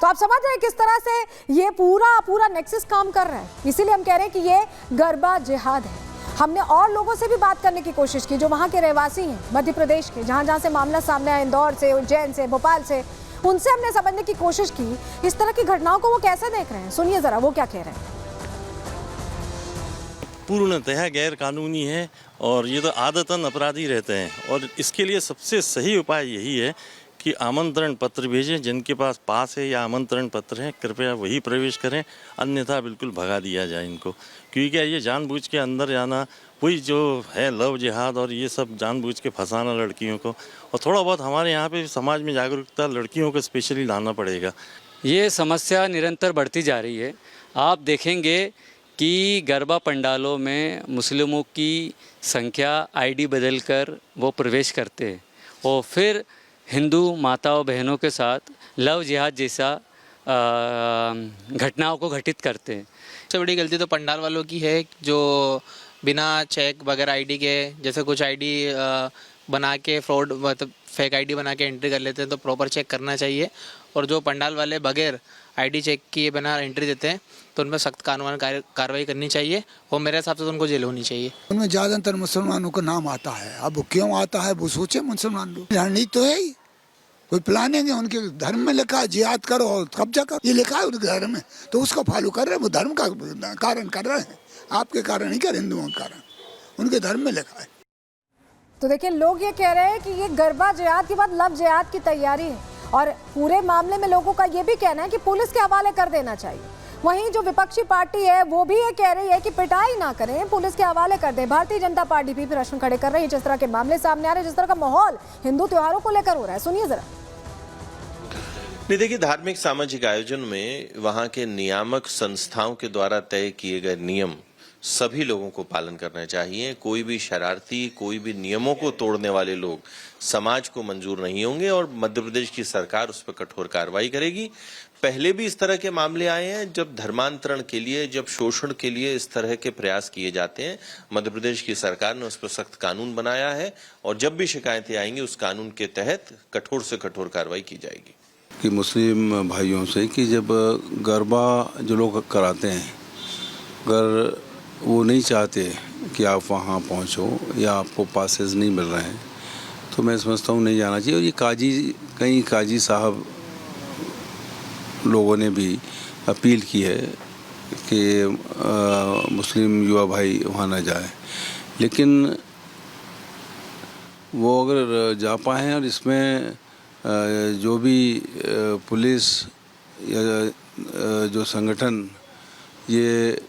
तो आप समझ रहे हैं किस तरह से ये पूरा नेक्सस काम कर रहा है। इसीलिए हम कह रहे हैं कि ये गरबा जिहाद है। हमने और लोगों से भी बात करने की कोशिश की जो वहाँ के रहवासी हैं, मध्य प्रदेश के, जहाँ से मामला सामने आया, इंदौर से, उज्जैन से, भोपाल से, उनसे हमने समझने की कोशिश की इस तरह की घटनाओं को वो कैसे देख रहे हैं। सुनिए जरा वो क्या कह रहे हैं। पूर्णतः गैर कानूनी है और ये तो आदतन अपराधी रहते हैं और इसके लिए सबसे सही उपाय यही है कि आमंत्रण पत्र भेजें। जिनके पास है या आमंत्रण पत्र है कृपया वही प्रवेश करें, अन्यथा बिल्कुल भगा दिया जाए इनको। क्योंकि क्या ये जानबूझ के अंदर जाना, वही जो है लव जिहाद और ये सब जानबूझ के फंसाना लड़कियों को। और थोड़ा बहुत हमारे यहाँ पे समाज में जागरूकता लड़कियों को स्पेशली लाना पड़ेगा। ये समस्या निरंतर बढ़ती जा रही है। आप देखेंगे कि गरबा पंडालों में मुस्लिमों की संख्या आईडी बदलकर वो प्रवेश करते हैं और फिर हिंदू माताओं बहनों के साथ लव जिहाद जैसा घटनाओं को घटित करते हैं। सबसे बड़ी गलती तो पंडाल वालों की है जो बिना चेक बगैर आईडी के, जैसे कुछ आईडी बना के फ्रॉड मतलब फेक आईडी बना के एंट्री कर लेते हैं, तो प्रॉपर चेक करना चाहिए। और जो पंडाल वाले बगैर आईडी चेक किए बिना एंट्री देते हैं तो उन पर सख्त कानूनी कार्रवाई करनी चाहिए और मेरे हिसाब से तो उनको जेल होनी चाहिए। उनमें ज़्यादातर मुसलमानों का नाम आता है। अब क्यों आता है वो सोचे मुसलमान लोग। रणनीति तो है ही, कोई प्लानिंग है। उनके धर्म में लिखा है जिहाद करो और कब्जा करो, ये लिखा है उनके धर्म में, तो उसको फॉलो कर रहे हैं। वो धर्म का कारण कर रहे हैं, आपके कारण नहीं कर, हिंदुओं के कारण, उनके धर्म में लिखा है। तो देखिए लोग ये कह रहे हैं कि ये गरबा जिहाद के बाद लव जिहाद की तैयारी है और पूरे मामले में लोगों का ये भी कहना है कि पुलिस के हवाले कर देना चाहिए। वहीं जो विपक्षी पार्टी है वो भी ये कह रही है कि पिटाई ना करें, पुलिस के हवाले कर दें। भारतीय जनता पार्टी भी प्रश्न खड़े कर रही है जिस तरह के मामले सामने आ रहे हैं, जिस तरह का माहौल हिंदू त्योहारों को लेकर हो रहा है। सुनिए जरा। नहीं, देखिए, धार्मिक सामाजिक आयोजन में वहां के नियामक संस्थाओं के द्वारा तय किए गए नियम सभी लोगों को पालन करना चाहिए। कोई भी शरारती, कोई भी नियमों को तोड़ने वाले लोग समाज को मंजूर नहीं होंगे और मध्य प्रदेश की सरकार उस पर कठोर कार्रवाई करेगी। पहले भी इस तरह के मामले आए हैं जब धर्मांतरण के लिए, जब शोषण के लिए इस तरह के प्रयास किए जाते हैं। मध्य प्रदेश की सरकार ने उस पर सख्त कानून बनाया है और जब भी शिकायतें आएंगी उस कानून के तहत कठोर से कठोर कार्रवाई की जाएगी। कि मुस्लिम भाइयों से कि जब गरबा जो लोग कराते हैं, अगर वो नहीं चाहते कि आप वहाँ पहुँचो या आपको पासेस नहीं मिल रहे हैं तो मैं समझता हूँ नहीं जाना चाहिए। और ये कई काजी साहब लोगों ने भी अपील की है कि मुस्लिम युवा भाई वहाँ ना जाए, लेकिन वो अगर जा पाएँ और इसमें जो भी पुलिस या जो संगठन ये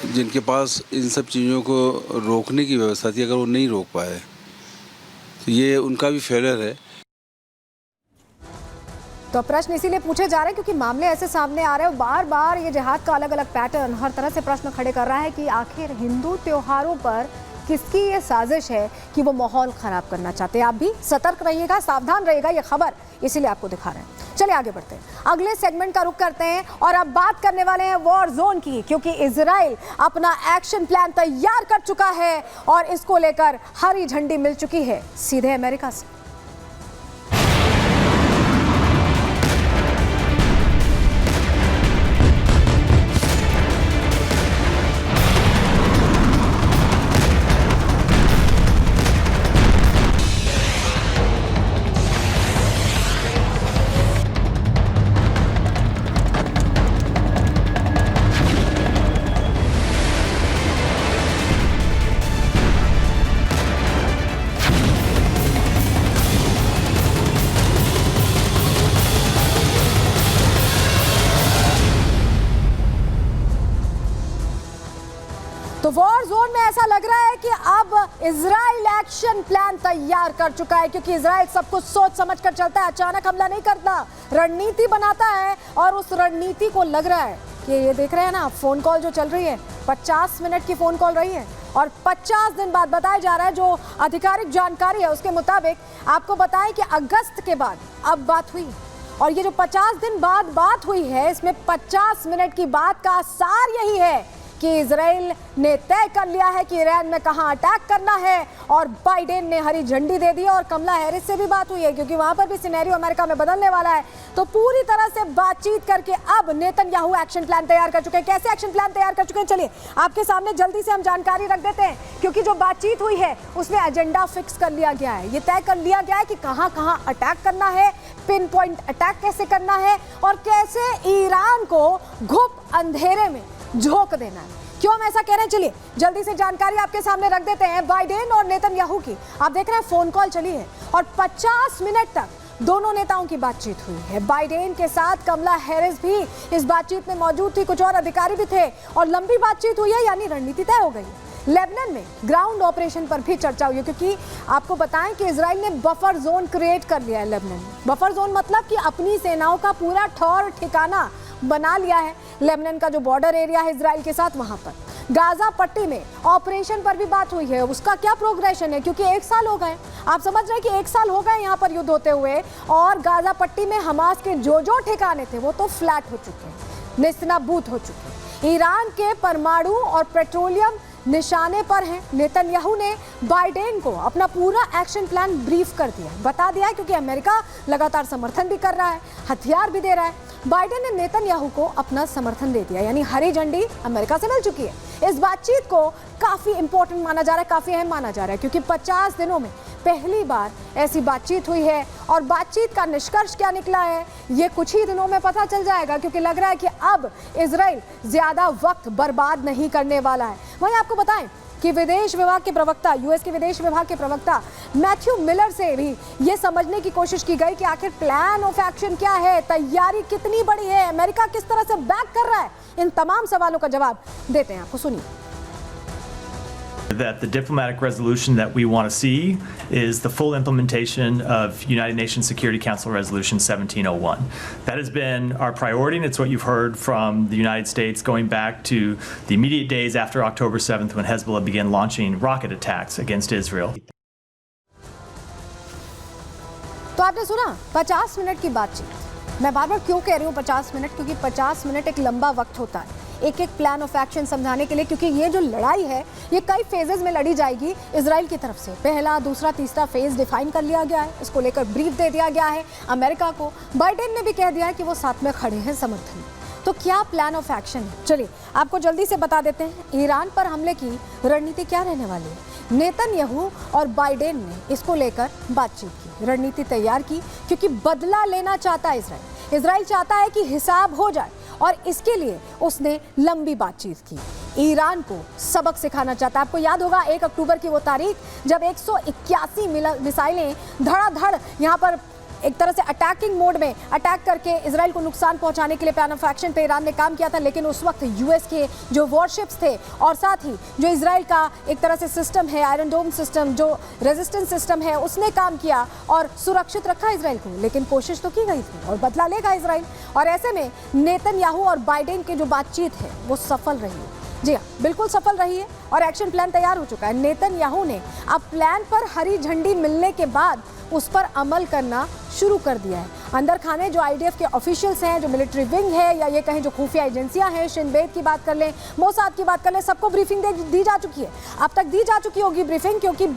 जिनके पास इन सब चीज़ों को रोकने की व्यवस्था थी, अगर वो नहीं रोक पाए तो ये उनका भी फेलियर है। तो प्रश्न इसीलिए पूछे जा रहे हैं क्योंकि मामले ऐसे सामने आ रहे हैं। बार बार ये जिहाद का अलग अलग पैटर्न हर तरह से प्रश्न खड़े कर रहा है कि आखिर हिंदू त्योहारों पर किसकी ये साजिश है कि वो माहौल खराब करना चाहते हैं। आप भी सतर्क रहिएगा, सावधान रहिएगा, ये खबर इसीलिए आपको दिखा रहे हैं। चलिए आगे बढ़ते हैं, अगले सेगमेंट का रुख करते हैं और अब बात करने वाले हैं वॉर जोन की, क्योंकि इजराइल अपना एक्शन प्लान तैयार कर चुका है और इसको लेकर हरी झंडी मिल चुकी है सीधे अमेरिका से। तो वॉर जोन में ऐसा लग रहा है कि अब इजराइल एक्शन प्लान तैयार कर चुका है, क्योंकि इजराइल सब कुछ सोच समझ कर चलता है, अचानक हमला नहीं करता, रणनीति बनाता है। और उस रणनीति को लग रहा है कि ये देख रहे हैं ना, फोन कॉल जो चल रही है 50 मिनट की फोन कॉल रही है और 50 दिन बाद बताया जा रहा है, जो आधिकारिक जानकारी है उसके मुताबिक आपको बताएं कि अगस्त के बाद अब बात हुई। और ये जो 50 दिन बाद बात हुई है, इसमें 50 मिनट की बात का सार यही है कि इजराइल ने तय कर लिया है कि ईरान में कहां अटैक करना है और बाइडेन ने हरी झंडी दे दी। और कमला हैरिस से भी बात हुई है, क्योंकि वहां पर भी सिनेरियो अमेरिका में बदलने वाला है। तो पूरी तरह से बातचीत करके अब नेतन्याहू एक्शन प्लान तैयार कर चुके हैं। कैसे एक्शन प्लान तैयार कर चुके हैं, चलिए आपके सामने जल्दी से हम जानकारी रख देते हैं, क्योंकि जो बातचीत हुई है उसमें एजेंडा फिक्स कर लिया गया है। ये तय कर लिया गया है कि कहां कहां अटैक करना है, पिन पॉइंट अटैक कैसे करना है और कैसे ईरान को घुप अंधेरे में झोंक देना है। क्यों हम ऐसा कह रहे हैं, चलिए जल्दी से जानकारी आपके सामने रख देते हैं। बाइडेन और नेतन्याहू की आप देख रहे हैं फोन कॉल चली है और 50 मिनट तक दोनों नेताओं की बातचीत हुई है। बाइडेन के साथ कमला हैरिस भी इस बातचीत में मौजूद थी, कुछ और अधिकारी भी थे और लंबी बातचीत हुई है, यानी रणनीति तय हो गई है। लेबनान में ग्राउंड ऑपरेशन पर भी चर्चा हुई है, क्योंकि आपको बताएं कि इजराइल ने बफर जोन क्रिएट कर लिया है लेबनान में। बफर जोन मतलब कि अपनी सेनाओं का पूरा ठौर ठिकाना बना लिया है। लेबनान का जो बॉर्डर एरिया है इजराइल के साथ, वहां पर गाजा पट्टी में ऑपरेशन पर भी बात हुई है। उसका क्या प्रोग्रेशन है, क्योंकि 1 साल हो गए, आप समझ रहे हैं कि 1 साल हो गए यहाँ पर युद्ध होते हुए और गाजा पट्टी में हमास के जो ठिकाने थे वो तो फ्लैट हो चुके हैं, नेस्तनाबूद हो चुके हैं। ईरान के परमाणु और पेट्रोलियम निशाने पर हैं। नेतन्याहू ने बाइडेन को अपना पूरा एक्शन प्लान ब्रीफ कर दिया, बता दिया है, क्योंकि अमेरिका लगातार समर्थन भी कर रहा है, हथियार भी दे रहा है। बाइडेन ने नेतन्याहू को अपना समर्थन दे दिया, यानी हरी झंडी अमेरिका से मिल चुकी है। इस बातचीत को काफी इंपॉर्टेंट माना जा रहा है, काफी अहम माना जा रहा है, क्योंकि 50 दिनों में पहली बार ऐसी बातचीत हुई है और बातचीत का निष्कर्ष क्या निकला है ये कुछ ही दिनों में पता चल जाएगा, क्योंकि लग रहा है कि अब इजराइल ज्यादा वक्त बर्बाद नहीं करने वाला है। वहीं आपको बताएं कि विदेश विभाग के प्रवक्ता, यूएस के विदेश विभाग के प्रवक्ता मैथ्यू मिलर से भी ये समझने की कोशिश की गई कि आखिर प्लान ऑफ एक्शन क्या है, तैयारी कितनी बड़ी है, अमेरिका किस तरह से बैक कर रहा है। इन तमाम सवालों का जवाब देते हैं आपको, सुनिए। That the diplomatic resolution that we want to see is the full implementation of United Nations Security Council Resolution 1701. That has been our priority, and it's what you've heard from the United States going back to the immediate days after October 7th when Hezbollah began launching rocket attacks against Israel. तो आपने सुना 50 minute की बातचीत। मैं बार बार क्यों कह रही हूँ 50 मिनट, क्योंकि 50 मिनट एक लंबा वक्त होता है एक एक प्लान ऑफ एक्शन समझाने के लिए, क्योंकि ये जो लड़ाई है ये कई फेजेस में लड़ी जाएगी इजराइल की तरफ से। पहला, दूसरा, तीसरा फेज डिफाइन कर लिया गया है, इसको लेकर ब्रीफ दे दिया गया है अमेरिका को। बाइडेन ने भी कह दिया है कि वो साथ में खड़े हैं समर्थन। तो क्या प्लान ऑफ एक्शन है, चलिए आपको जल्दी से बता देते हैं। ईरान पर हमले की रणनीति क्या रहने वाली है। नेतन्याहू और बाइडेन ने इसको लेकर बातचीत की, रणनीति तैयार की, क्योंकि बदला लेना चाहता है इजराइल। इजराइल चाहता है कि हिसाब हो जाए और इसके लिए उसने लंबी बातचीत की। ईरान को सबक सिखाना चाहता है। आपको याद होगा 1 अक्टूबर की वो तारीख जब 181 मिसाइलें धड़ाधड़ यहाँ पर एक तरह से अटैकिंग मोड में अटैक करके इजराइल को नुकसान पहुंचाने के लिए प्लान ऑफ एक्शन पे ईरान ने काम किया था। लेकिन उस वक्त यूएस के जो वॉरशिप्स थे और साथ ही जो इजराइल का एक तरह से सिस्टम है, आयरन डोम सिस्टम, जो रेजिस्टेंस सिस्टम है, उसने काम किया और सुरक्षित रखा इजराइल को। लेकिन कोशिश तो की गई थी और बदला लेगा इजराइल। और ऐसे में नेतन्याहू और बाइडेन की जो बातचीत है वो सफल रही है। जी हाँ, बिल्कुल सफल रही है और एक्शन प्लान तैयार हो चुका है। नेतन्याहू ने अब प्लान पर हरी झंडी मिलने के बाद उस पर अमल करना शुरू कर दिया है। अंदर खाने जो आईडीएफ के ऑफिशियल्स हैं, जो मिलिट्री विंग है या ये कहें जो खुफिया एजेंसियां हैं, शिन बेत की बात कर लें, मोसाद की बात कर लें, सबको ब्रीफिंग दी जा चुकी है। अब तक दी जा चुकी होगी ब्रीफिंग, क्योंकि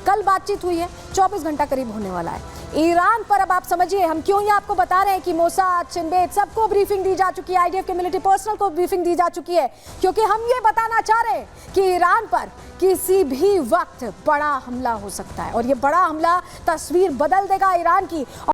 कल बातचीत हुई है, 24 घंटा करीब होने वाला है। ईरान पर अब आप समझिए हम क्यों ये आपको बता रहे हैं कि मोसाद, शिन बेत सबको ब्रीफिंग दी जा चुकी है, आईडीएफ के मिलिट्री पर्सनल को ब्रीफिंग दी जा चुकी है, क्योंकि हम ये बताना चाह रहे हैं कि ईरान पर किसी भी वक्त बड़ा हमला हो सकता है और ये बड़ा हमला तस्वीर बदल देगा ईरान की।